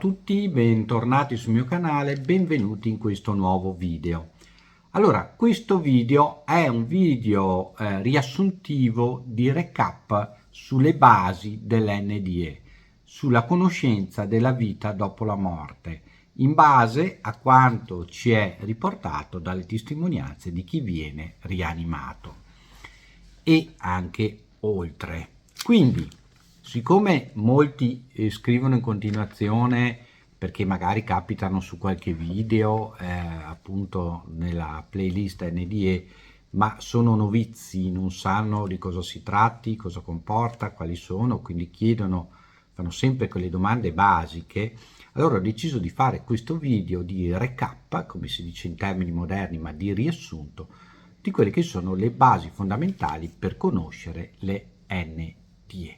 tutti, bentornati sul mio canale, benvenuti in questo nuovo video. Allora, questo video è un video riassuntivo di recap sulle basi dell'NDE, sulla conoscenza della vita dopo la morte, in base a quanto ci è riportato dalle testimonianze di chi viene rianimato e anche oltre. Quindi, siccome molti scrivono in continuazione perché magari capitano su qualche video appunto nella playlist NDE, ma sono novizi, non sanno di cosa si tratti, cosa comporta, quali sono, quindi chiedono, fanno sempre quelle domande basiche, allora ho deciso di fare questo video di recap, come si dice in termini moderni, ma di riassunto di quelle che sono le basi fondamentali per conoscere le NDE.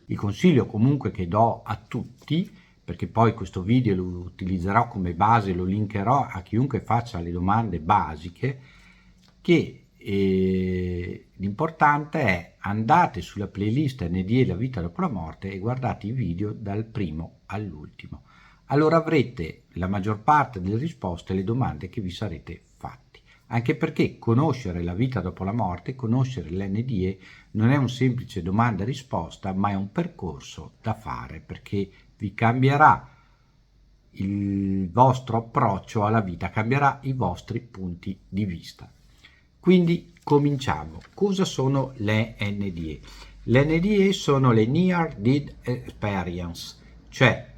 Il consiglio comunque che do a tutti, perché poi questo video lo utilizzerò come base, lo linkerò a chiunque faccia le domande basiche, che l'importante è andate sulla playlist NDE La vita dopo la morte e guardate i video dal primo all'ultimo. Allora avrete la maggior parte delle risposte alle domande che vi sarete fatti. Anche perché conoscere la vita dopo la morte, conoscere l'NDE non è un semplice domanda e risposta, ma è un percorso da fare, perché vi cambierà il vostro approccio alla vita, cambierà i vostri punti di vista. Quindi cominciamo. Cosa sono le NDE? Le NDE sono le Near Death Experience, cioè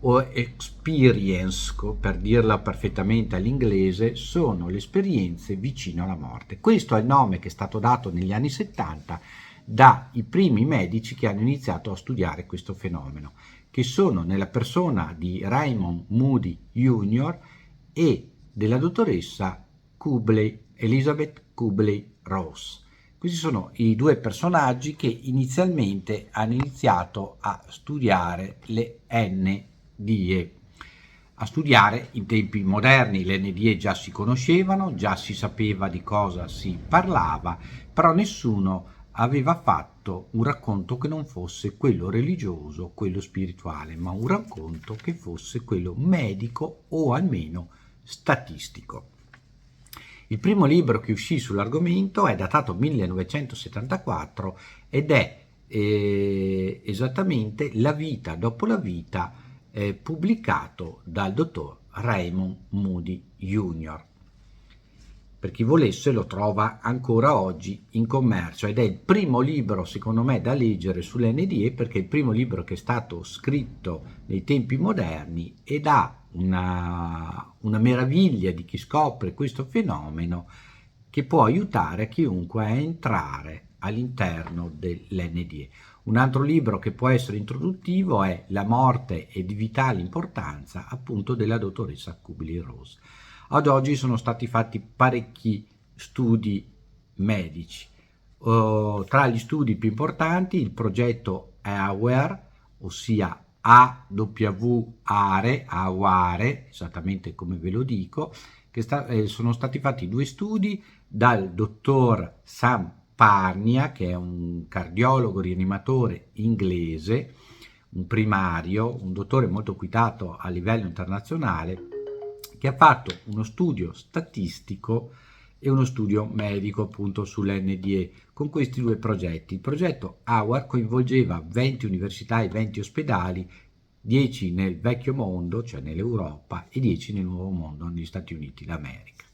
o experience, per dirla perfettamente all'inglese, sono le esperienze vicino alla morte. Questo è il nome che è stato dato negli anni 70 dai primi medici che hanno iniziato a studiare questo fenomeno, che sono nella persona di Raymond Moody Jr. e della dottoressa Elizabeth Kubler-Ross. Questi sono i due personaggi che inizialmente hanno iniziato a studiare le NDE. A studiare in tempi moderni le NDE già si conoscevano, già si sapeva di cosa si parlava, però nessuno aveva fatto un racconto che non fosse quello religioso, quello spirituale, ma un racconto che fosse quello medico o almeno statistico. Il primo libro che uscì sull'argomento è datato 1974 ed è esattamente La vita dopo la vita, pubblicato dal dottor Raymond Moody Jr. Per chi volesse lo trova ancora oggi in commercio ed è il primo libro secondo me da leggere sull'NDE, perché è il primo libro che è stato scritto nei tempi moderni ed ha una meraviglia di chi scopre questo fenomeno che può aiutare chiunque a entrare all'interno dell'NDE. Un altro libro che può essere introduttivo è La morte è di vitale importanza, appunto della dottoressa Kubler-Ross. Ad oggi sono stati fatti parecchi studi medici. Tra gli studi più importanti il progetto AWARE, ossia AWARE, esattamente come ve lo dico, che sono stati fatti due studi dal dottor Sam Parnia, che è un cardiologo rianimatore inglese, un primario, un dottore molto quitato a livello internazionale, che ha fatto uno studio statistico e uno studio medico appunto sull'NDE con questi due progetti. Il progetto AWARE coinvolgeva 20 università e 20 ospedali, 10 nel vecchio mondo, cioè nell'Europa, e 10 nel nuovo mondo, negli Stati Uniti d'America.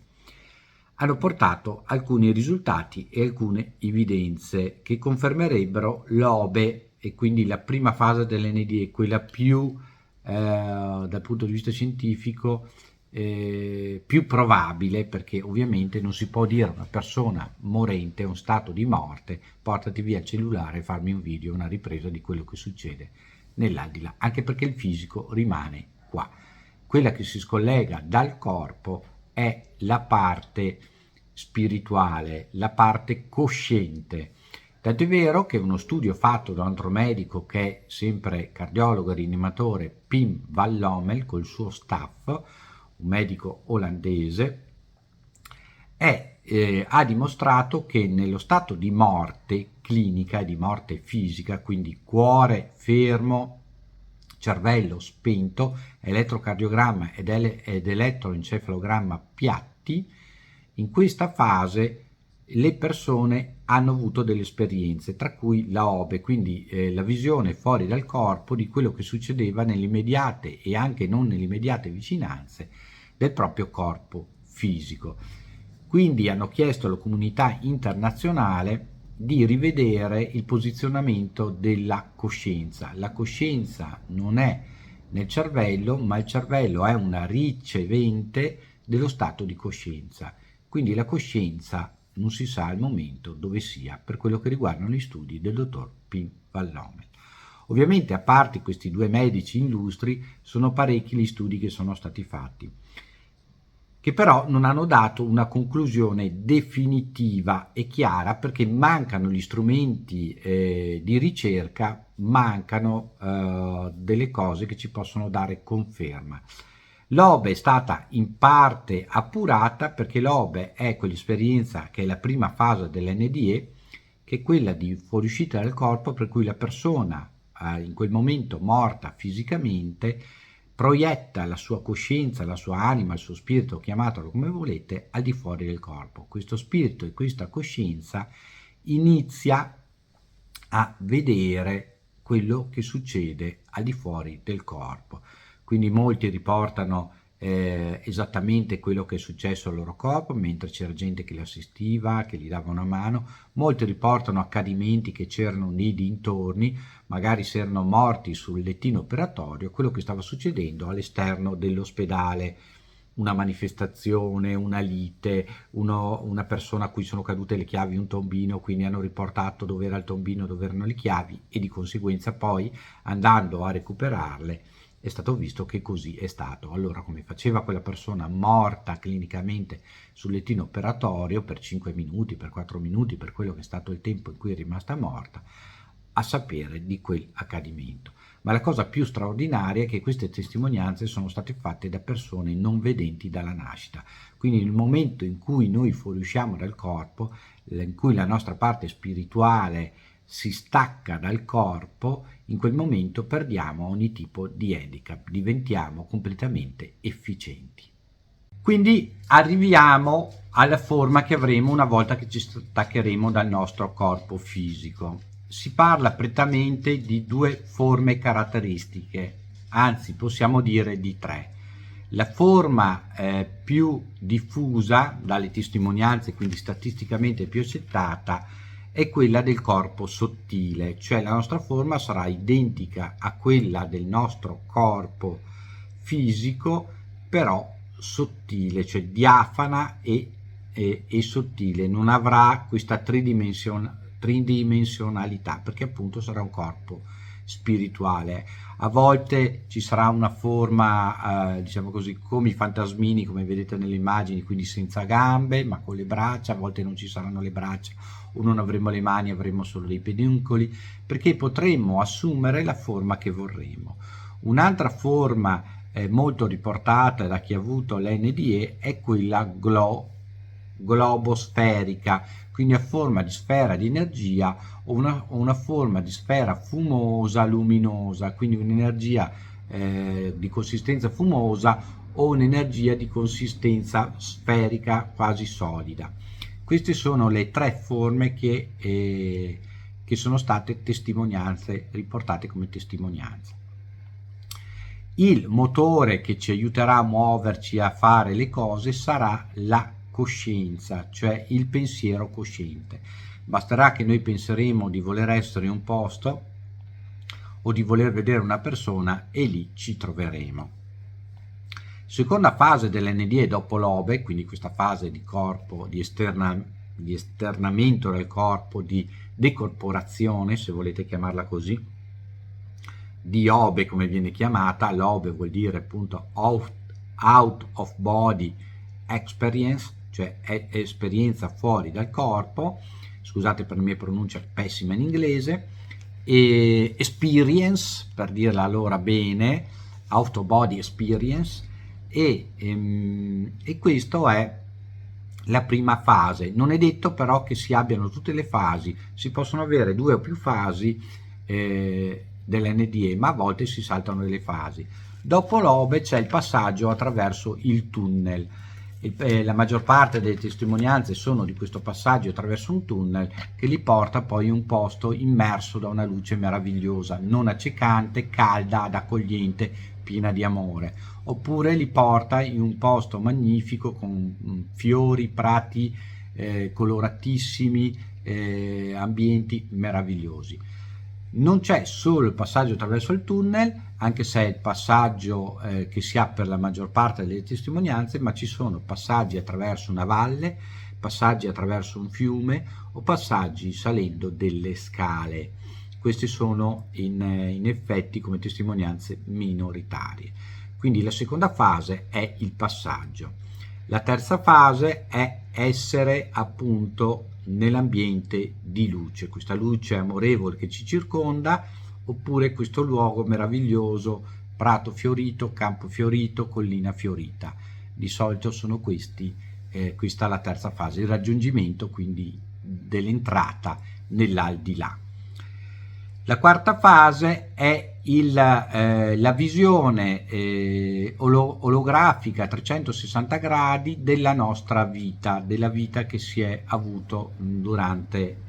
Hanno portato alcuni risultati e alcune evidenze che confermerebbero l'OBE, e quindi la prima fase dell'NDE, quella più dal punto di vista scientifico più probabile, perché ovviamente non si può dire a una persona morente, un stato di morte, portati via il cellulare e farmi un video, una ripresa di quello che succede nell'aldilà, anche perché il fisico rimane qua. Quella che si scollega dal corpo è la parte spirituale, la parte cosciente. Tanto è vero che uno studio fatto da un altro medico che è sempre cardiologo e rianimatore, Pim van Lommel, col suo staff, un medico olandese, è ha dimostrato che nello stato di morte clinica e di morte fisica, quindi cuore fermo, cervello spento, elettrocardiogramma ed elettroencefalogramma piatti, in questa fase le persone hanno avuto delle esperienze, tra cui la OBE, quindi la visione fuori dal corpo di quello che succedeva nelle immediate e anche non nelle immediate vicinanze del proprio corpo fisico. Quindi hanno chiesto alla comunità internazionale di rivedere il posizionamento della coscienza. La coscienza non è nel cervello, ma il cervello è una ricevente dello stato di coscienza. Quindi la coscienza non si sa al momento dove sia per quello che riguardano gli studi del dottor Pim Van Lommel. Ovviamente, a parte questi due medici illustri, sono parecchi gli studi che sono stati fatti, che però non hanno dato una conclusione definitiva e chiara, perché mancano gli strumenti di ricerca, mancano delle cose che ci possono dare conferma. L'OBE è stata in parte appurata, perché l'OBE è quell'esperienza che è la prima fase dell'NDE, che è quella di fuoriuscita dal corpo, per cui la persona in quel momento morta fisicamente proietta la sua coscienza, la sua anima, il suo spirito, chiamatelo come volete, al di fuori del corpo. Questo spirito e questa coscienza inizia a vedere quello che succede al di fuori del corpo. Quindi molti riportano esattamente quello che è successo al loro corpo, mentre c'era gente che li assistiva, che gli dava una mano. Molti riportano accadimenti che c'erano nei dintorni, magari si erano morti sul lettino operatorio, quello che stava succedendo all'esterno dell'ospedale, una manifestazione, una lite, una persona a cui sono cadute le chiavi, un tombino, quindi hanno riportato dove era il tombino, dove erano le chiavi, e di conseguenza poi, andando a recuperarle, è stato visto che così è stato. Allora, come faceva quella persona morta clinicamente sul lettino operatorio per 5 minuti, per 4 minuti, per quello che è stato il tempo in cui è rimasta morta, a sapere di quell'accadimento. Ma la cosa più straordinaria è che queste testimonianze sono state fatte da persone non vedenti dalla nascita. Quindi nel momento in cui noi fuoriusciamo dal corpo, in cui la nostra parte spirituale si stacca dal corpo, in quel momento perdiamo ogni tipo di handicap, diventiamo completamente efficienti. Quindi arriviamo alla forma che avremo una volta che ci staccheremo dal nostro corpo fisico. Si parla prettamente di due forme caratteristiche, anzi possiamo dire di tre. La forma più diffusa dalle testimonianze, quindi statisticamente più accettata, è quella del corpo sottile, cioè la nostra forma sarà identica a quella del nostro corpo fisico, però sottile, cioè diafana e sottile, non avrà questa tridimensionalità, perché appunto sarà un corpo spirituale. A volte ci sarà una forma diciamo così, come i fantasmini, come vedete nelle immagini, quindi senza gambe ma con le braccia. A volte non ci saranno le braccia o non avremo le mani, avremo solo dei peduncoli, perché potremmo assumere la forma che vorremmo. Un'altra forma molto riportata da chi ha avuto l'NDE è quella globosferica, quindi a forma di sfera di energia o una forma di sfera fumosa luminosa, quindi un'energia di consistenza fumosa o un'energia di consistenza sferica quasi solida. Queste sono le tre forme che sono state testimonianze, riportate come testimonianze. Il motore che ci aiuterà a muoverci, a fare le cose, sarà la coscienza, cioè il pensiero cosciente. Basterà che noi penseremo di voler essere in un posto o di voler vedere una persona e lì ci troveremo. Seconda fase dell'NDE dopo l'OBE, quindi questa fase di corpo, di esternamento del corpo, di decorporazione, se volete chiamarla così, di OBE come viene chiamata. L'OBE vuol dire appunto out of body experience, cioè è esperienza fuori dal corpo. Scusate per la mia pronuncia pessima in inglese. E experience, per dirla allora bene, out of body experience, e questo è la prima fase. Non è detto però che si abbiano tutte le fasi, si possono avere 2 o più fasi dell'NDE, ma a volte si saltano delle fasi. Dopo l'OBE c'è il passaggio attraverso il tunnel. La maggior parte delle testimonianze sono di questo passaggio attraverso un tunnel che li porta poi in un posto immerso da una luce meravigliosa, non accecante, calda, ad accogliente, piena di amore, oppure li porta in un posto magnifico con fiori, prati coloratissimi, ambienti meravigliosi. Non c'è solo il passaggio attraverso il tunnel, anche se è il passaggio che si ha per la maggior parte delle testimonianze, ma ci sono passaggi attraverso una valle, passaggi attraverso un fiume o passaggi salendo delle scale. Questi sono in effetti come testimonianze minoritarie. Quindi la seconda fase è il passaggio. La terza fase è essere appunto nell'ambiente di luce, questa luce amorevole che ci circonda, oppure questo luogo meraviglioso, prato fiorito, campo fiorito, collina fiorita. Di solito sono questi, questa è la terza fase, il raggiungimento quindi dell'entrata nell'aldilà. La quarta fase è la visione olografica a 360 gradi della nostra vita, della vita che si è avuto durante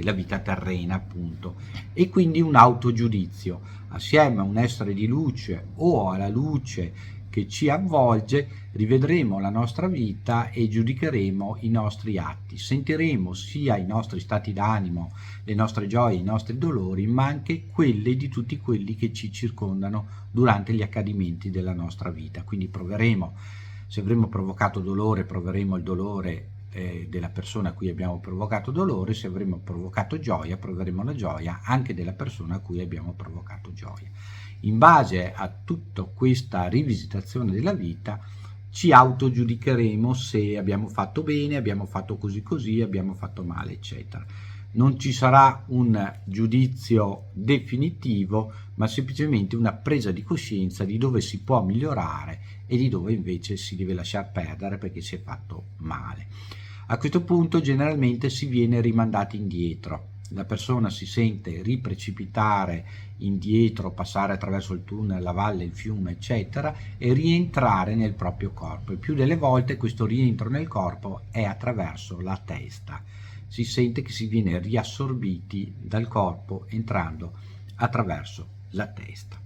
la vita terrena, appunto, e quindi un autogiudizio assieme a un essere di luce o alla luce che ci avvolge. Rivedremo la nostra vita e giudicheremo i nostri atti, sentiremo sia i nostri stati d'animo, le nostre gioie, i nostri dolori, ma anche quelle di tutti quelli che ci circondano durante gli accadimenti della nostra vita. Quindi proveremo, se avremo provocato dolore, proveremo il dolore della persona a cui abbiamo provocato dolore, se avremo provocato gioia, proveremo la gioia anche della persona a cui abbiamo provocato gioia. In base a tutta questa rivisitazione della vita ci autogiudicheremo se abbiamo fatto bene, abbiamo fatto così così, abbiamo fatto male, eccetera. Non ci sarà un giudizio definitivo, ma semplicemente una presa di coscienza di dove si può migliorare e di dove invece si deve lasciar perdere perché si è fatto male. A questo punto generalmente si viene rimandati indietro. La persona si sente riprecipitare indietro, passare attraverso il tunnel, la valle, il fiume, eccetera, e rientrare nel proprio corpo. E più delle volte questo rientro nel corpo è attraverso la testa. Si sente che si viene riassorbiti dal corpo entrando attraverso la testa.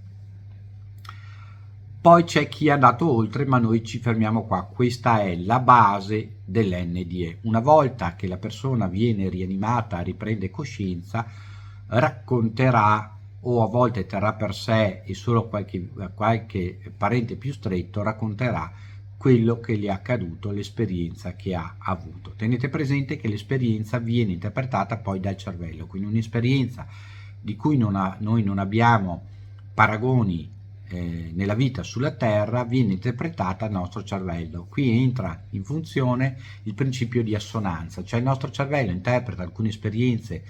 Poi c'è chi è andato oltre, ma noi ci fermiamo qua. Questa è la base dell'NDE. Una volta che la persona viene rianimata, riprende coscienza, racconterà, o a volte terrà per sé e solo qualche parente più stretto racconterà quello che gli è accaduto, l'esperienza che ha avuto. Tenete presente che l'esperienza viene interpretata poi dal cervello, quindi un'esperienza di cui noi non abbiamo paragoni nella vita sulla Terra viene interpretata dal nostro cervello. Qui entra in funzione il principio di assonanza, cioè il nostro cervello interpreta alcune esperienze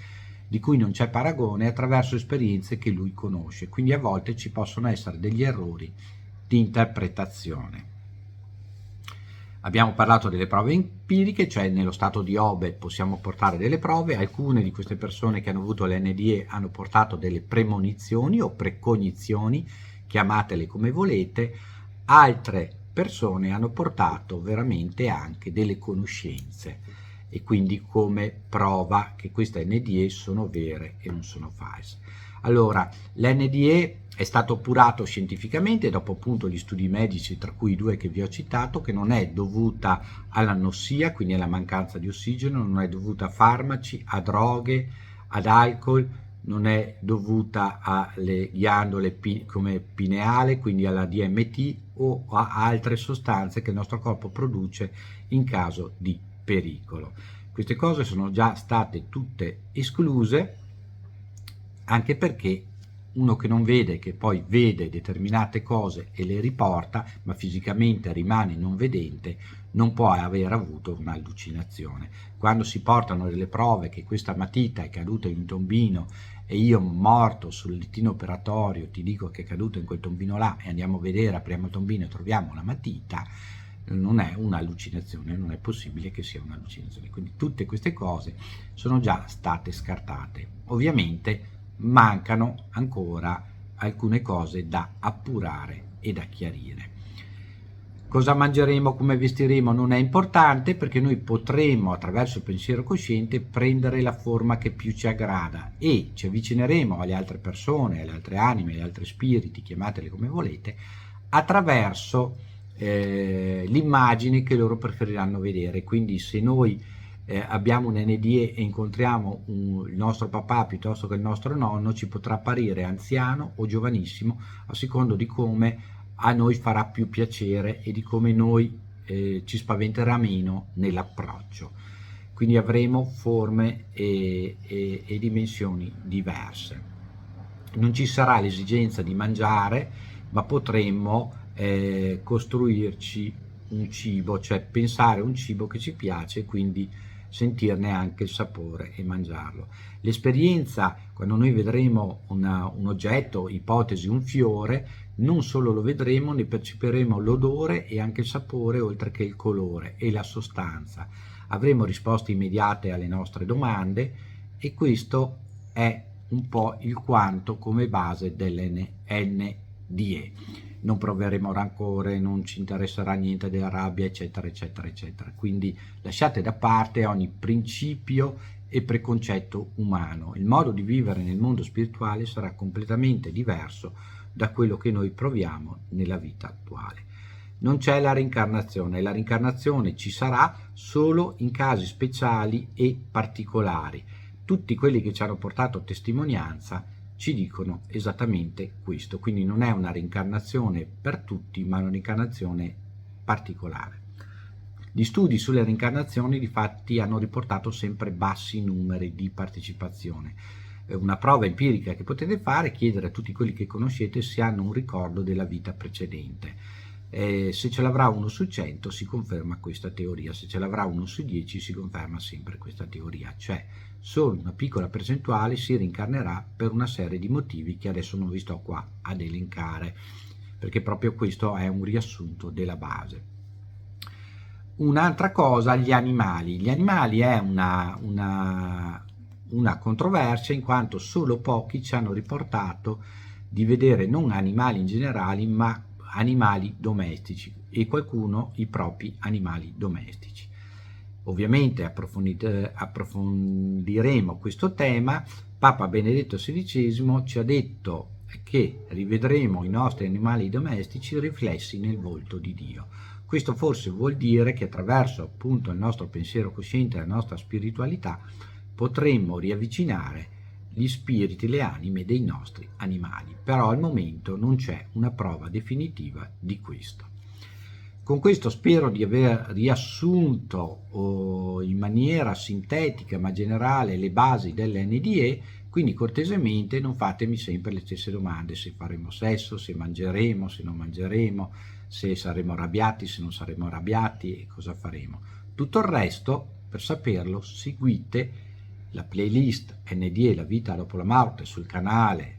di cui non c'è paragone attraverso esperienze che lui conosce, quindi a volte ci possono essere degli errori di interpretazione. Abbiamo parlato delle prove empiriche, cioè nello stato di Obe possiamo portare delle prove. Alcune di queste persone che hanno avuto l'NDE hanno portato delle premonizioni o precognizioni, chiamatele come volete. Altre persone hanno portato veramente anche delle conoscenze e quindi come prova che queste NDE sono vere e non sono false. Allora, l'NDE è stato appurato scientificamente dopo appunto gli studi medici, tra cui i 2 che vi ho citato, che non è dovuta all'anossia, quindi alla mancanza di ossigeno, non è dovuta a farmaci, a droghe, ad alcol, non è dovuta alle ghiandole come pineale, quindi alla DMT o a altre sostanze che il nostro corpo produce in caso di pericolo. Queste cose sono già state tutte escluse, anche perché uno che non vede, che poi vede determinate cose e le riporta, ma fisicamente rimane non vedente, non può aver avuto un'allucinazione. Quando si portano delle prove che questa matita è caduta in un tombino e io morto sul lettino operatorio ti dico che è caduto in quel tombino là e andiamo a vedere, apriamo il tombino e troviamo la matita, non è un'allucinazione, non è possibile che sia un'allucinazione. Quindi tutte queste cose sono già state scartate. Ovviamente mancano ancora alcune cose da appurare e da chiarire. Cosa mangeremo, come vestiremo non è importante, perché noi potremo attraverso il pensiero cosciente prendere la forma che più ci aggrada e ci avvicineremo alle altre persone, alle altre anime, agli altri spiriti, chiamateli come volete, attraverso l'immagine che loro preferiranno vedere. Quindi se noi abbiamo un NDE e incontriamo il nostro papà piuttosto che il nostro nonno, ci potrà apparire anziano o giovanissimo a secondo di come a noi farà più piacere e di come noi ci spaventerà meno nell'approccio. Quindi avremo forme e dimensioni diverse. Non ci sarà l'esigenza di mangiare, ma potremmo costruirci un cibo, cioè pensare un cibo che ci piace, quindi sentirne anche il sapore e mangiarlo. L'esperienza, quando noi vedremo un oggetto, ipotesi un fiore, non solo lo vedremo, ne percepiremo l'odore e anche il sapore, oltre che il colore e la sostanza. Avremo risposte immediate alle nostre domande e questo è un po' il quanto come base dell'NDE. Non proveremo rancore, non ci interesserà niente della rabbia, eccetera, eccetera, eccetera. Quindi lasciate da parte ogni principio e preconcetto umano. Il modo di vivere nel mondo spirituale sarà completamente diverso da quello che noi proviamo nella vita attuale. Non c'è la reincarnazione ci sarà solo in casi speciali e particolari. Tutti quelli che ci hanno portato testimonianza ci dicono esattamente questo, quindi non è una reincarnazione per tutti, ma una reincarnazione particolare. Gli studi sulle reincarnazioni difatti hanno riportato sempre bassi numeri di partecipazione. Una prova empirica che potete fare è chiedere a tutti quelli che conoscete se hanno un ricordo della vita precedente. Se ce l'avrà 1 su 100 si conferma questa teoria, se ce l'avrà 1 su 10 si conferma sempre questa teoria, cioè solo una piccola percentuale si reincarnerà per una serie di motivi che adesso non vi sto qua ad elencare, perché proprio questo è un riassunto della base. Un'altra cosa, gli animali. Gli animali è una controversia, in quanto solo pochi ci hanno riportato di vedere non animali in generale, ma animali domestici, e qualcuno i propri animali domestici. Ovviamente approfondiremo questo tema. Papa Benedetto XVI ci ha detto che rivedremo i nostri animali domestici riflessi nel volto di Dio. Questo forse vuol dire che attraverso appunto il nostro pensiero cosciente e la nostra spiritualità potremmo riavvicinare gli spiriti, le anime dei nostri animali, però al momento non c'è una prova definitiva di questo. Con questo spero di aver riassunto in maniera sintetica ma generale le basi dell'NDE, quindi cortesemente non fatemi sempre le stesse domande: se faremo sesso, se mangeremo, se non mangeremo, se saremo arrabbiati, se non saremo arrabbiati e cosa faremo. Tutto il resto, per saperlo, seguite la playlist NDE La vita dopo la morte sul canale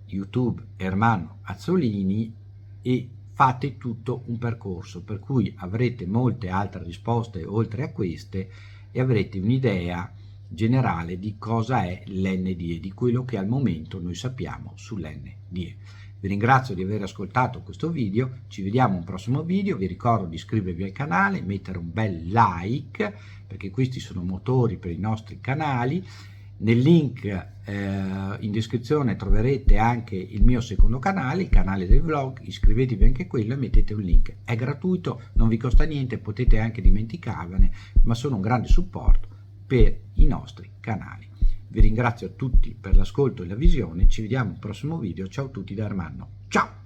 YouTube Ermanno Azzolini e fate tutto un percorso per cui avrete molte altre risposte oltre a queste e avrete un'idea generale di cosa è l'NDE, di quello che al momento noi sappiamo sull'NDE. Vi ringrazio di aver ascoltato questo video, ci vediamo a un prossimo video, vi ricordo di iscrivervi al canale, mettere un bel like, perché questi sono motori per i nostri canali. Nel link in descrizione troverete anche il mio secondo canale, il canale del vlog, iscrivetevi anche a quello e mettete un link. È gratuito, non vi costa niente, potete anche dimenticarvene, ma sono un grande supporto per i nostri canali. Vi ringrazio a tutti per l'ascolto e la visione, ci vediamo al prossimo video, ciao a tutti da Ermanno, ciao!